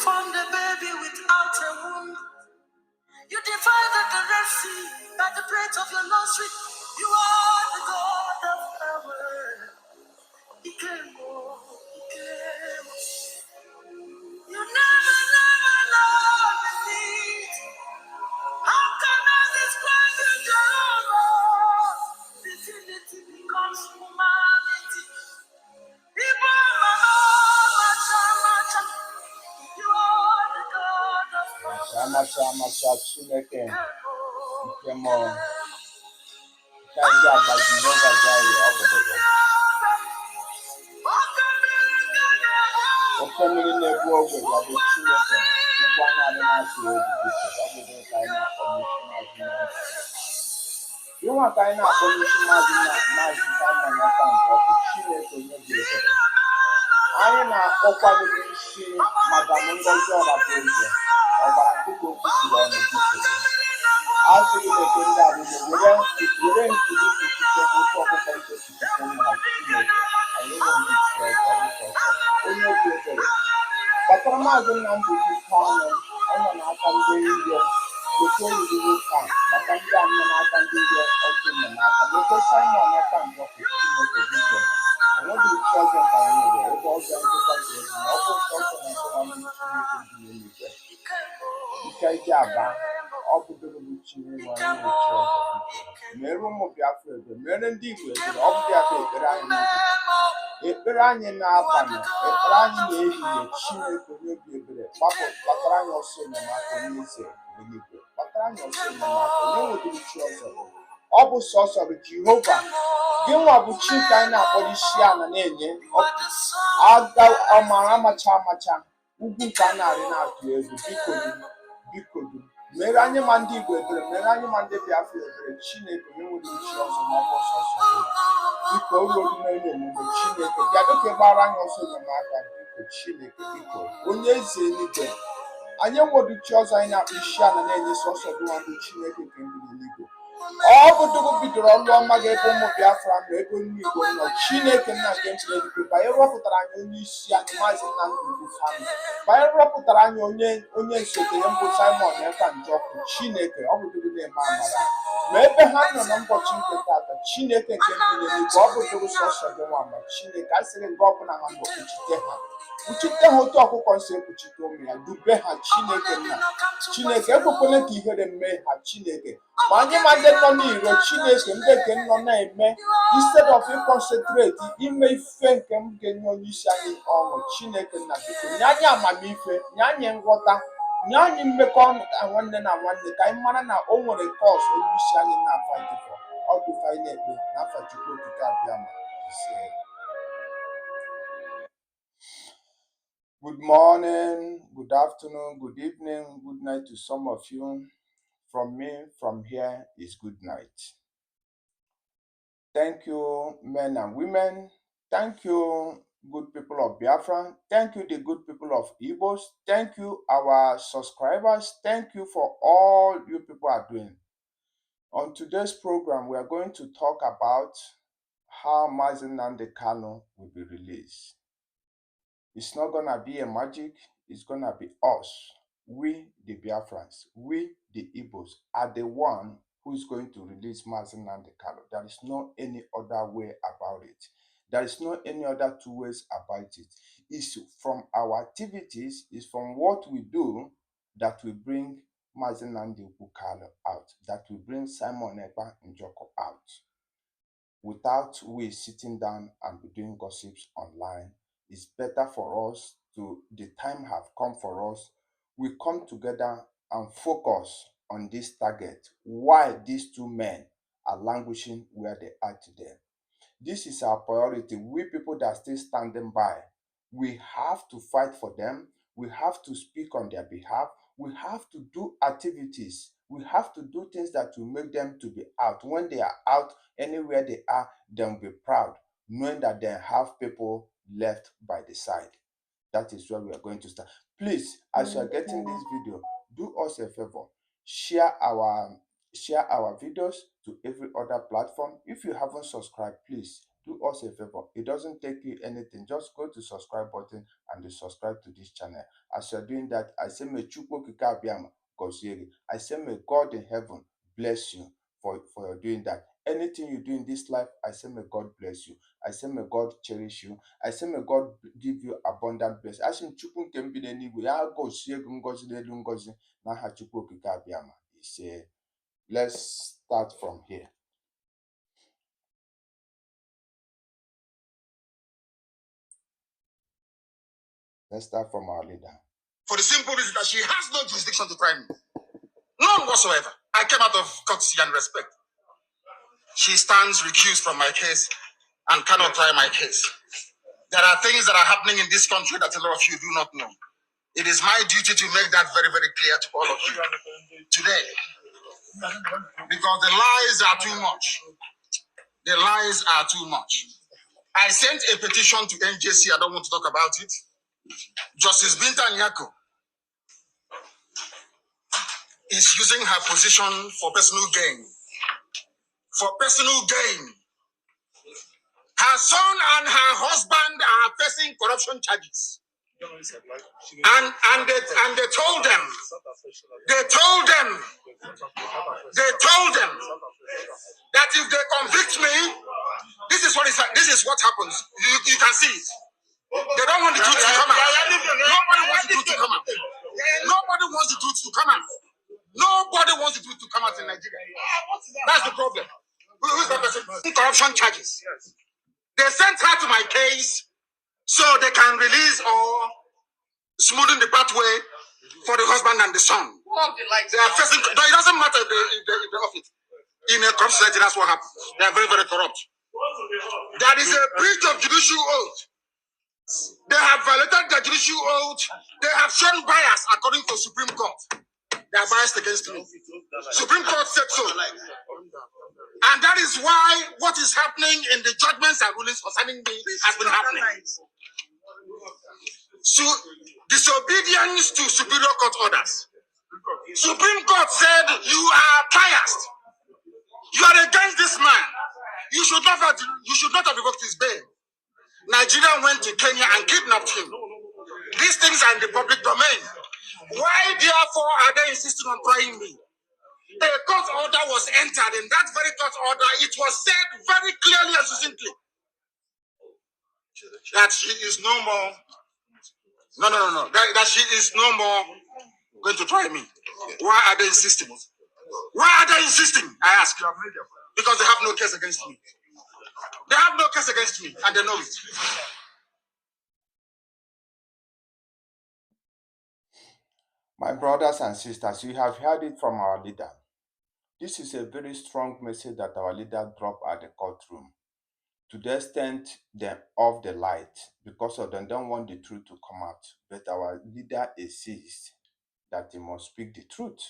formed a baby without a womb. You divided the Red Sea by the breath of your nostril. You are the God of power. He came, he came. You never, never lost defeat. How can I describe you, Jehovah? Divinity becomes humanity. People, you are the God of power. Come on. You want to know I na ọkwa dị isi madam Ngozi Ọrabeeze ọbara nkụkọ kwụsịrị ọnụ biko asịrị na-ekwe ndị abụọ were nkiri kpuchite otu ọkụkọ ise kpuchite ụmụ ha Chineke anyị nwere ndị onye obi ebere kpatara maazị Nnamdi Kanu ọ nọ n'aka ndị nrọ weta oriri nwoke a maka ndị a nọ n'aka ndị nrọ ọkụ nọ n'aka weta Simon aka njọkụ Chineke biko enweghị uche ọzọ ka anyị nwere ebe ọzọ nkịta ga eji na ọkụ sọsọ na ọbụla ndị Chineke dị n'eluigwe ike iji aba ọ bụdoro bụ Chineke nwere uche ọzọ mere ụmụ Biafra ebe mere ndị Igbo ebere ọ bụdị aka ekpere anyị n'ụtụtụ ekpere anyị n'abalị ekpere anyị n'ehihie Chineke onye obi ebere kpatara anyị ọsọ enyemaka onye eze eluigwe kpatara anyị ọsọ enyemaka onye nwedịrị chi ọzọ ọ bụ sọsọ bụ Jehova gị nwa bụ chi ka anyị na-akpọrọ isi ala na-enye amara amacha ugwu nke a na-arị na-atụ egwu biko mere anyị ma ndị Igbo ebere mere anyị ma ndị Biafra ebere Chineke onye nwere uchi ọzọ ma ọ bụ sọsọ biko ụlọ omume omume Chineke bịa dịka gbara anyị ọsọ enyemaka biko Chineke biko onye eze eluigwe anyị nwere chi ọzọ anyị na-akpọ isi ala na-enye sọsọ dị nwa ndị Chineke nke ndị eluigwe ọ bụ dụgụ bidoro ọlụ ọma gị ebe ụmụ Biafra nọ ebe onye Igbo nọ Chineke nna nke ndị eluigwe banye rọpụtara anyị onye isi anyị maazị Nnamdi Kanu banye rọpụtara anyị onye nsote ya mbụ Simon Ekpa njọkụ Chineke ọ bụ dụgụ na-eme amara ma ebe ha nọ na ụbọchị nke taata Chineke nke ndị eluigwe ọ bụ dụgụ sọsọ gị nwa ma Chineke a sịrị nke ọbụla ha mbọ kpuchite ha otu ọkụkọ nsi ekpuchite ụmụ ya dube ha Chineke nna Chineke ekwekwele ka ihere mee ha Chineke ma anyị ma ndị nọ n'iro Chineke ndị nke nọ na-eme instead of concentrate ime ife nke m ga-enye onye isi anyị ọṅụ Chineke nna biko nye anyị amamife nye anyị nghọta nye anyị mmekọ nwanne na nwanne ka anyị mara na o nwere kọọsụ onye isi anyị na-afa dịkọ ọ dịka anyị na-ekpe n'afa Chukwu okike abịa ma ise. Good morning, good afternoon, good evening, good night to some of you. From me, from here is good night. Thank you, men and women. Thank you, good people of Biafra. Thank you, the good people of Igbos. Thank you, our subscribers. Thank you for all you people are doing. On today's program, we are going to talk about how Mazi Nnamdi Kanu will be released. It's not going to be a magic. It's going to be us. We, the Biafrans, we, the Igbos, are the one who is going to release Mazi Nnamdi Kanu. There is no any other way about it. There is no any other two ways about it. It's from our activities, it's from what we do that we bring Mazi Nnamdi Kanu out, that we bring Simon Ekpa Njoko out. Without we sitting down and be doing gossips online, it's better for us the time have come for us. We come together and focus on this target. Why these two men are languishing where they are today. This is our priority. We people that are still standing by, we have to fight for them. We have to speak on their behalf. We have to do activities. We have to do things that will make them to be out. When they are out, anywhere they are, they'll be proud, knowing that they have people left by the side. That is where we are going to start. Please, as you are getting this video, do us a favor. Share our videos to every other platform. If you haven't subscribed, please Do us a favor. It doesn't take you anything. Just go to subscribe button and subscribe to this channel. As you're doing that, I say may Chukwu Kika Abiyama gozie gị. I say may God in heaven bless you for your doing that. Anything you do in this life, I say may God bless you. I say may God cherish you. I say may God give you abundant blessing. Asị m Chukwu nke m bi n'eluigwe ya gozie gị ngozi n'elu ngozi n'aha Chukwu Okike Abịama ise. Let's start from here. Let's start from our leader. For the simple reason that she has no jurisdiction to try me. None whatsoever. I came out of courtesy and respect. She stands recused from my case and cannot try my case. There are things that are happening in this country that a lot of you do not know. It is my duty to make that very, very clear to all of you today. Because the lies are too much. The lies are too much. I sent a petition to NJC. I don't want to talk about it. Justice Binta Nyako is using her position for personal gain. For personal gain. Her son and her husband are facing corruption charges. And they told them that if they convict me, this is what happens. You can see it. They don't want the truth to come out. Nobody wants the truth to come out. Nobody wants the truth to come out. Nobody wants the truth to come out in Nigeria. That's the problem. Who's that person? Corruption charges. They sent her to my case so they can release or smoothen the pathway for the husband and the son. They are facing. It doesn't matter if they off it. In a corrupt society, that's what happens. They are very, very corrupt. There is a breach of judicial oath. They have violated the judicial oath. They have shown bias according to Supreme Court. They are biased against me. Supreme Court said so. And that is why what is happening in the judgments and rulings concerning me has been happening. So, disobedience to Superior Court orders. Supreme Court said you are biased. You are against this man. You should not have revoked his bail. Nigeria went to Kenya and kidnapped him. These things are in the public domain. Why, therefore, are they insisting on trying me? A court order was entered. In that very court order, it was said very clearly and succinctly that she is no more. No. That she is no more going to try me. Why are they insisting? Why are they insisting? I ask. Because they have no case against me. They have no case against me, and they know it. My brothers and sisters, you have heard it from our leader. This is a very strong message that our leader dropped at the courtroom. To the extent they off the light because of them don't want the truth to come out. But our leader insists that he must speak the truth.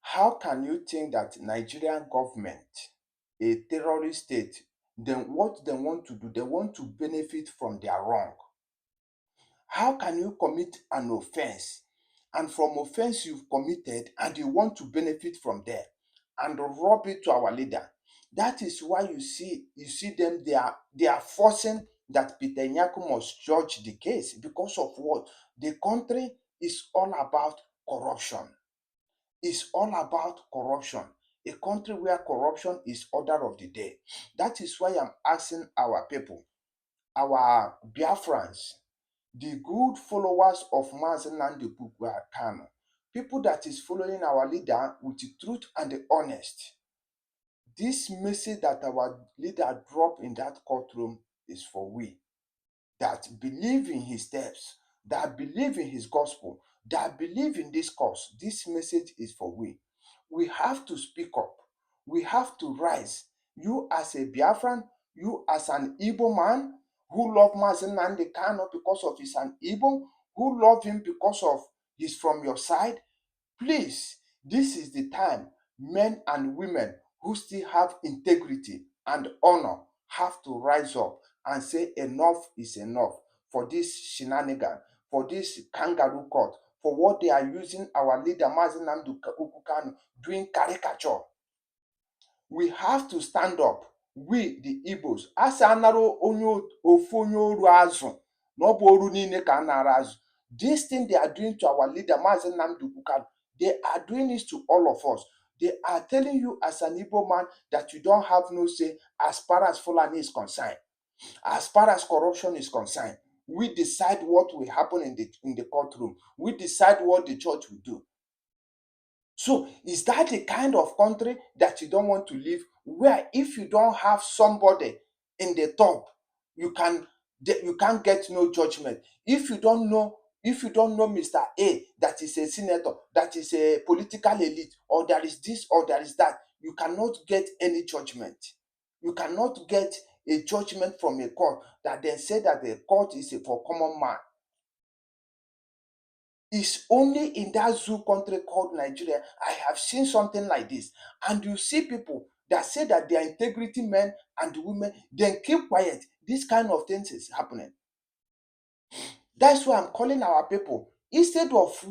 How can you think that Nigerian government, a terrorist state, then what they want to do, they want to benefit from their wrong? How can you commit an offense and from offense you've committed and you want to benefit from there and rob it to our leader? That is why you see them, they are forcing that Peter Nyako must judge the case because of what? The country is all about corruption. It's all about corruption. A country where corruption is order of the day. That is why I'm asking our people, our Biafrans, the good followers of Mazen Nnamdi Kanu, people that is following our leader with the truth and the honest. This message that our leader dropped in that courtroom is for we that believe in his steps, that believe in his gospel, that believe in this cause. This message is for we. We have to speak up. We have to rise. You as a Biafran, you as an Igbo man who love Mazen Nnamdi Kanu because of he's an Igbo, who love him because of he's from your side, please, this is the time men and women who still have integrity and honor have to rise up and say enough is enough for this shenanigan, for this kangaroo court, for what they are using our leader Mazen Nnamdi Kanu doing caricature. We have to stand up. we the Igbos, asa anaro onyo ofu onye oru azụ na ọ bụ oru niile ka a nara azụ. This thing they are doing to our leader Mazi Nnamdi Kanu, they are doing it to all of us. They are telling you as an Igbo man that you don't have no say as far as Fulani is concerned. As far as corruption is concerned, we decide what will happen in the courtroom. We decide what the judge will do. So is that the kind of country that you don't want to live, where if you don't have somebody in the top, you can't get no judgment? If you don't know Mr. A, that is a senator, that is a political elite, or there is this or there is that, you cannot get any judgment. You cannot get a judgment from a court that then say that the court is for common man. It's only in that zoo country called Nigeria I have seen something like this. And you see people that say that they are integrity men and women, then keep quiet. This kind of things is happening. That's why I'm calling our people. Instead of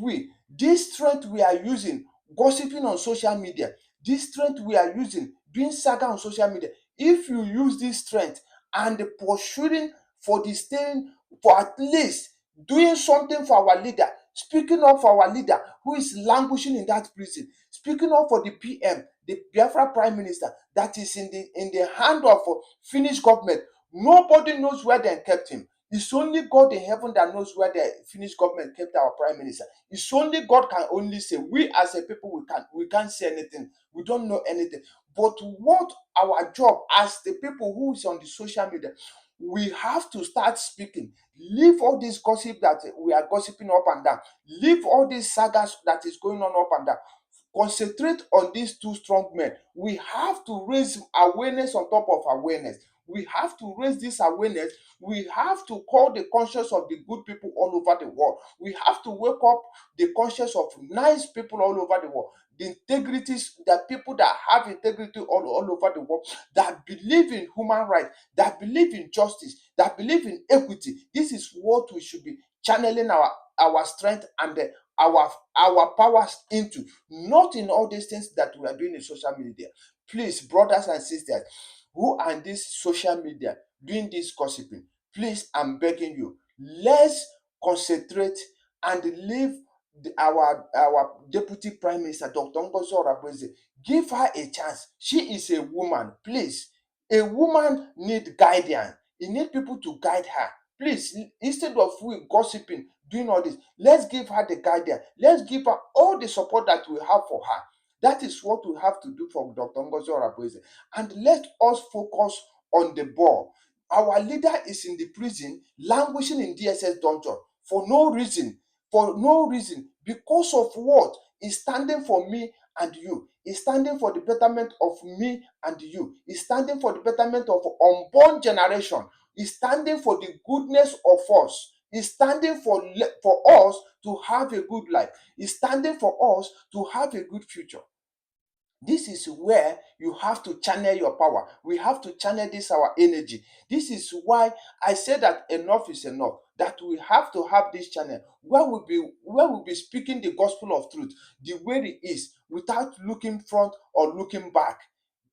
this strength we are using, gossiping on social media, this strength we are using, doing saga on social media, if you use this strength and pursuing for the staying, for at least doing something for our leader, speaking up for our leader who is languishing in that prison, speaking up for the PM, the Biafra Prime Minister that is in the hand of Finnish government. Nobody knows where they kept him. It's only God in heaven that knows where the Finnish government kept our prime minister. It's only God can only say. We as a people, we can't say anything. We don't know anything. But what our job as the people who is on the social media, we have to start speaking. Leave all this gossip that we are gossiping up and down. Leave all these sagas that is going on up and down. Concentrate on these two strong men. We have to raise awareness on top of awareness. We have to raise this awareness. We have to call the conscience of the good people all over the world. We have to wake up the conscience of nice people all over the world. The integrities, the people that have integrity all over the world, that believe in human rights, that believe in justice, that believe in equity. This is what we should be channeling our strength and our powers into, not in all these things that we are doing in social media. Please, brothers and sisters who are in this social media doing this gossiping, please, I'm begging you, let's concentrate and leave our deputy prime minister, Dr. Ngozi Orabueze. Give her a chance. She is a woman. Please, a woman need guidance. You need people to guide her. Please, instead of we gossiping, doing all this, let's give her the guidance. Let's give her all the support that we have for her. That is what we have to do for Dr. Ngozi Orabueze. And let us focus on the ball. Our leader is in the prison, languishing in DSS dungeon for no reason. For no reason. Because of what? He's standing for me and you. He's standing for the betterment of me and you. He's standing for the betterment of unborn generation. He's standing for the goodness of us. He's standing for us to have a good life. He's standing for us to have a good future. This is where you have to channel your power. We have to channel this our energy. This is why I say that enough is enough. That we have to have this channel where we'll be speaking the gospel of truth the way it is, without looking front or looking back,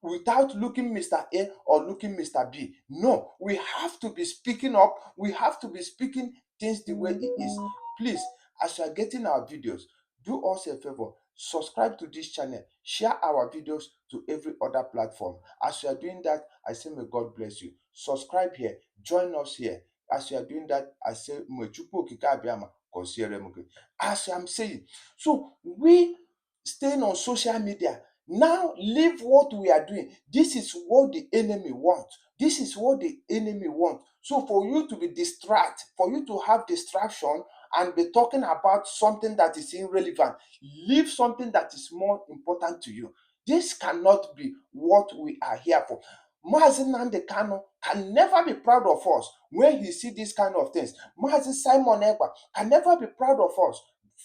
without looking Mr. A or looking Mr. B. No, we have to be speaking up. We have to be speaking things the way it is. Please, as you are getting our videos, do us a favor. Subscribe to this channel. Share our videos to every other platform. As you are doing that, I say may God bless you. Subscribe here. Join us here. As you are doing that, I say may Chukwu Okike Abịama gọziere m gị. As I'm saying, so we staying on social media. Now leave what we are doing. This is what the enemy wants. This is what the enemy wants. So for you to be distracted, for you to have distraction and be talking about something that is irrelevant, leave something that is more important to you. This cannot be what we are here for. Mazi Nnamdi Kanu can never be proud of us when he see this kind of things. Mazi Simon Ekpa can never be proud of us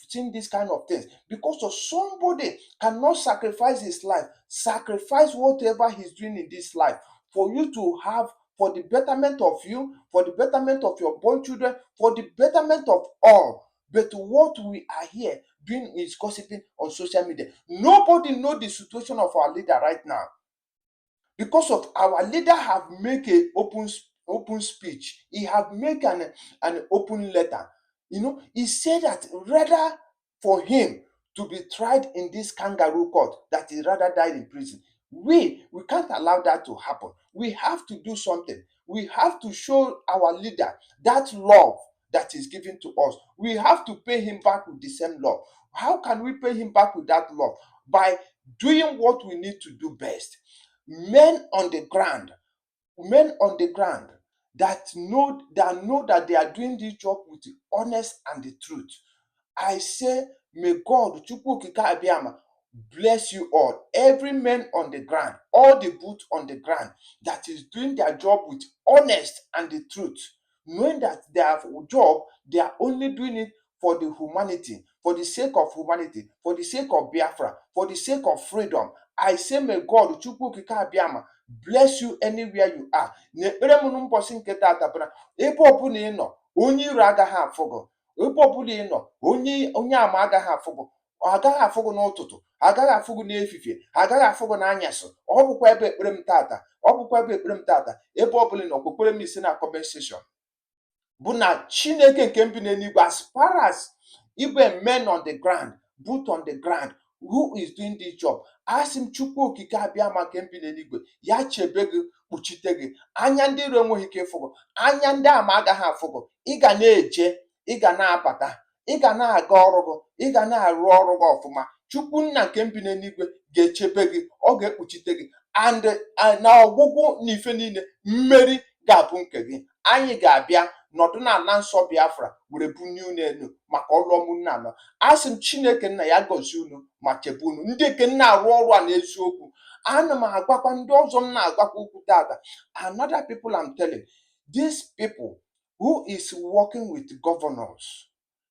seeing this kind of things, because of somebody cannot sacrifice his life, sacrifice whatever he's doing in this life for you to have, for the betterment of you, for the betterment of your born children, for the betterment of all. But what we are here doing is gossiping on social media. Nobody knows the situation of our leader right now. because of our leader have make a open speech. He have make an open letter. He said that rather for him to be tried in this kangaroo court, that he rather died in prison. We can't allow that to happen. We have to do something. We have to show our leader that love that is given to us. We have to pay him back with the same love. How can we pay him back with that love? By doing what we need to do best. Men on the ground, men on the ground that know that they are doing this job with the honest and the truth. I say, may God, Chukwu Okike Abiyama, bless you all. Every man on the ground, all the boots on the ground that is doing their job with honest and the truth, knowing that their job, they are only doing it for the humanity, for the sake of humanity, for the sake of Biafra, for the sake of freedom. I say, may God, Chukwu Okike Abiyama, bless you anywhere you are. N'ekpere m n'ụbọchị nke taata bụ na ebe ọbụla ị nọ, onye iro agaghị afụ gị. Ebe ọbụla ị nọ, onye ama agaghị afụ gị. Ọ agaghị afụ gị n'ụtụtụ, agaghị afụ gị n'efifie, agaghị afụ gị n'anyasị. Ọ bụkwa ebe ekpere m taata. Ọ bụkwa ebe ekpere m taata. Ebe ọbụla ị nọ, kwekwere m ise na comment section. Bụ na Chineke nke bi n'eluigwe, as far as even men on the ground, boot on the ground, who is doing this job, asị m Chukwu Okike Abịama nke bi n'eluigwe, ya chebe gị, kpuchite gị. Anya ndị iro enweghị ike ịfụ gị. Anya ndị ama agaghị afụ gị. Ị ga na-eje, ị ga na-abata, ị ga na-aga ọrụ gị, ị ga na-arụ ọrụ gị ọfụma. Chukwu nna nke bi n'eluigwe ga-echebe gị, ọ ga-ekpuchite gị, and na ọgwụgwụ na ife niile, mmeri ga-abụ nke gị. Anyị ga-abịa nọdụ n'ala nsọ Biafra were bunie unu elu maka ọrụ ọma unu anọ. Asị m Chineke nna ya gọzie unu ma chebe unu. Ndị nke na-arụ ọrụ a n'eziokwu. Ana m agwakwa ndị ọzọ m na-agwakwa okwu tata. Another people I'm telling, these people who is working with governors,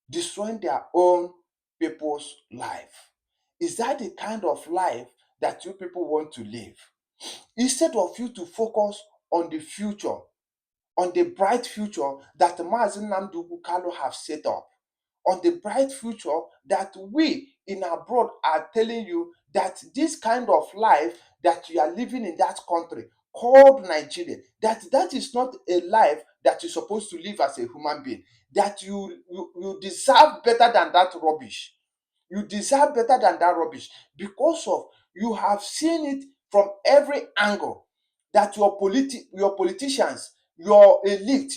destroying their own people's life. Is that the kind of life that you people want to live? Instead of you to focus on the future, on the bright future that Mazi Nnamdi Ugwu Kanu have set up, on the bright future that we in abroad are telling you that this kind of life that you are living in that country called Nigeria, that is not a life that you're supposed to live as a human being, that you deserve better than that rubbish. You deserve better than that rubbish, because of you have seen it from every angle that your politicians, your elite,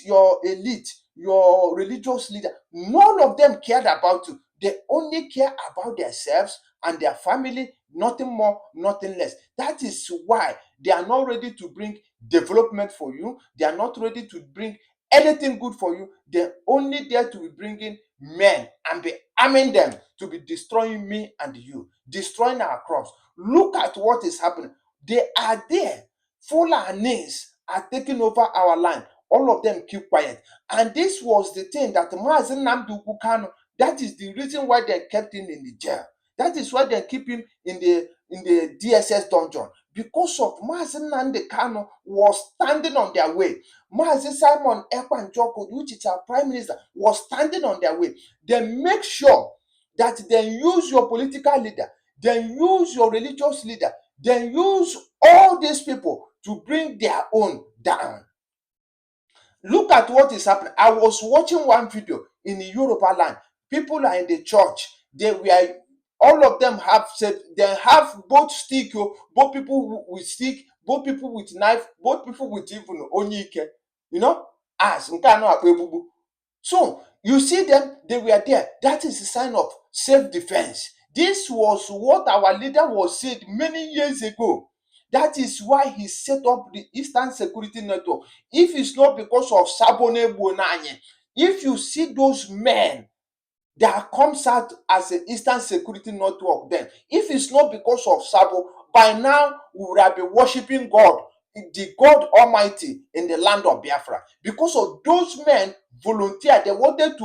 your religious leader, none of them cared about you. They only care about themselves and their family, nothing more, nothing less. That is why they are not ready to bring development for you. They are not ready to bring anything good for you. They're only there to be bringing men and be arming them to be destroying me and you, destroying our crops. Look at what is happening. They are there. Fulanis are taking over our land. All of them keep quiet. And this was the thing that Mazi Nnamdi Ugwu Kanu, that is the reason why they kept him in the jail. That is why they keep him in the DSS dungeon. Because of Mazi Nnamdi Kanu was standing on their way. Mazi Simon Ekpa Njoko, which is our prime minister, was standing on their way. They make sure that they use your political leader, they use your religious leader, they use all these people to bring their own down. Look at what is happening. I was watching one video in the Yoruba land. People are in the church. All of them have said they have both stick, both people with stick, both people with knife, both people with even onyike. As so you see them, they were there. That is a sign of self-defense. This was what our leader was said many years ago. That is why he set up the Eastern Security Network. If it's not because of Sabone Bonanye, if you see those men that comes out as an Eastern Security Network, then if it's not because of Sabo, by now we would have been worshiping God, the God Almighty in the land of Biafra. Because of those men volunteered, they wanted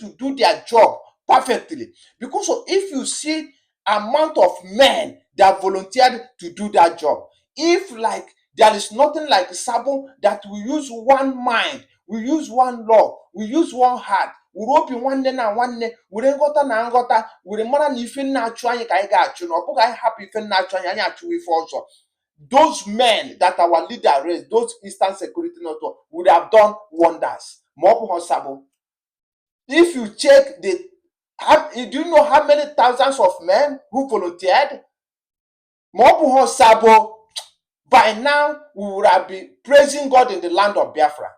to do their job perfectly. Because of, if you see amount of men that volunteered to do that job, if like there is nothing like Sabo, that we use one mind, we use one law, we use one heart, were obi nwanne na nwanne, were nghọta na nghọta, were mara na ife nna achụ anyị ka anyị ga-achụ, na ọ bụghị anyị hapụ ife nna achụ anyị achụ ife ọzọ. those men that our leader raised, those Eastern Security Network, would have done wonders. More Sabo. If you check the, do you know how many thousands of men who volunteered? More Sabo. By now, we would have been praising God in the land of Biafra.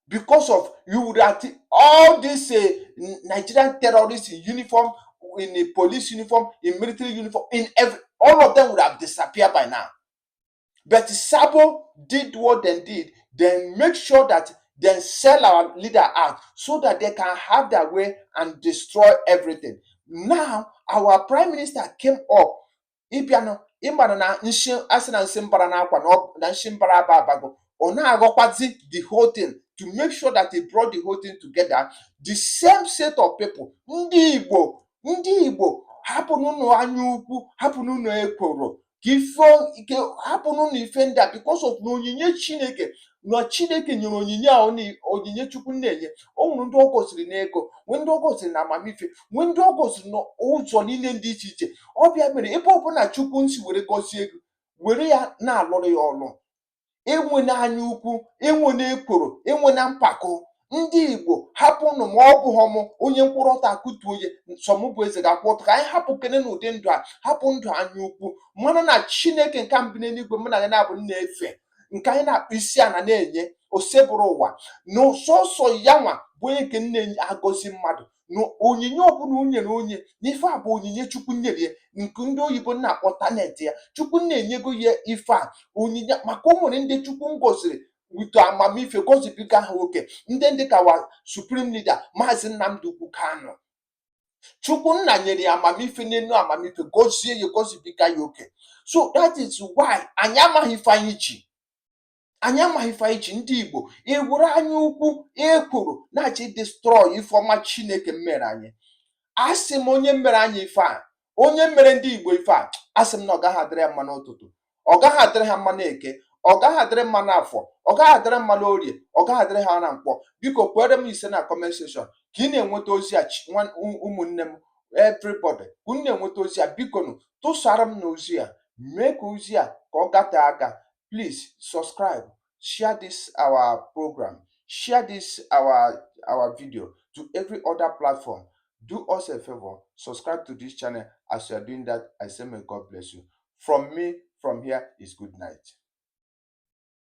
Because of you would have all these Nigerian terrorists in uniform, in a police uniform, in military uniform, in every, all of them would have disappeared by now. But Sabo did what they did, then make sure that they sell our leader out so that they can have their way and destroy everything. Now, our prime minister came up. Ibiano, ịmara na nshi asị na nsị mbara n'akwa na nshi mbara aba abago. Ọ na-aghọkwazi the whole thing to make sure that he brought the whole thing together. The same set of people, ndị Igbo, hapụnụ ụnụ anya ukwu, hapụnụ ụnụ ekworo, ka hapụnụ ụnụ ife ndị a because of na onyinye Chineke, na Chineke nyere onyinye a onyinye Chukwu na-enye. O nwere ndị ọ gosiri n'ego, nwee ndị ọ gosiri na amamife, nwee ndị ọ gosiri n'ụzọ niile dị iche iche. Ọ bịa mere ebe ọbụla Chukwu nsi were gozie ego, were ya na-alụrụ ya ọlụ. Enwe na anya ukwu, enwe na ekworo, enwe na mpako. Ndị Igbo hapụnụ, ma ọ bụghị m onye mkpụrụ ọta akụtuo onye nsọmụbụ eze ga-akwụ ọtọ. Ka anyị hapụ kene n'ụdị ndụ a, hapụ ndụ anya ukwu, mana na Chineke nke mbụ n'eluigwe mụ na ya na-abụ na-efe, nke anyị na-akpụ isi ala na-enye osebụrụ ụwa na sọsọ ya nwa bụ onye nke nne agọzi mmadụ na onyinye ọbụla o nyere onye n'ife a bụ onyinye Chukwu nyere ya, nke ndị oyibo na-akpọ talent ya. Chukwu na-enyego ya ife a onyinye, maka o nwere ndị Chukwu ngoziri wito amamife gozibiga ha oke, ndị dịka wa supreme leader Maazị Nnamdi Ukwu Kanu. Chukwu nna nyere ya amamife n'elu amamife, gozie ya, gozibiga ya oke. So that is why anyị amaghị ife anyị ji. Anyị amaghị ife anyị ji. Ndị Igbo ewere anya ukwu ekworo na-achị destroy ife ọma Chineke mere anyị. Asị m onye mere anyị ife a, onye mere ndị Igbo ife a, asị m na ọ gaghị adịrị ya mma n'ụtụtụ, ọ gaghị adịrị ha mma n'eke, ọ gaghị adịrị mma n'afọ, ọ gaghị adịrị mma n'orie, ọ gaghị adịrị ha na mkpọ. Biko kwere m ise na comment section ka ị na-enweta ozi a, ụmụnne m, everybody ka unu na-enweta ozi a. Biko nụ tụsara m na ozi a, mee ka ozi a ka ọ gate aka. Please subscribe, share this our program, share this our video to every other platform. Do us a favor, subscribe to this channel. As you are doing that, I say may God bless you. From me, from here is good night.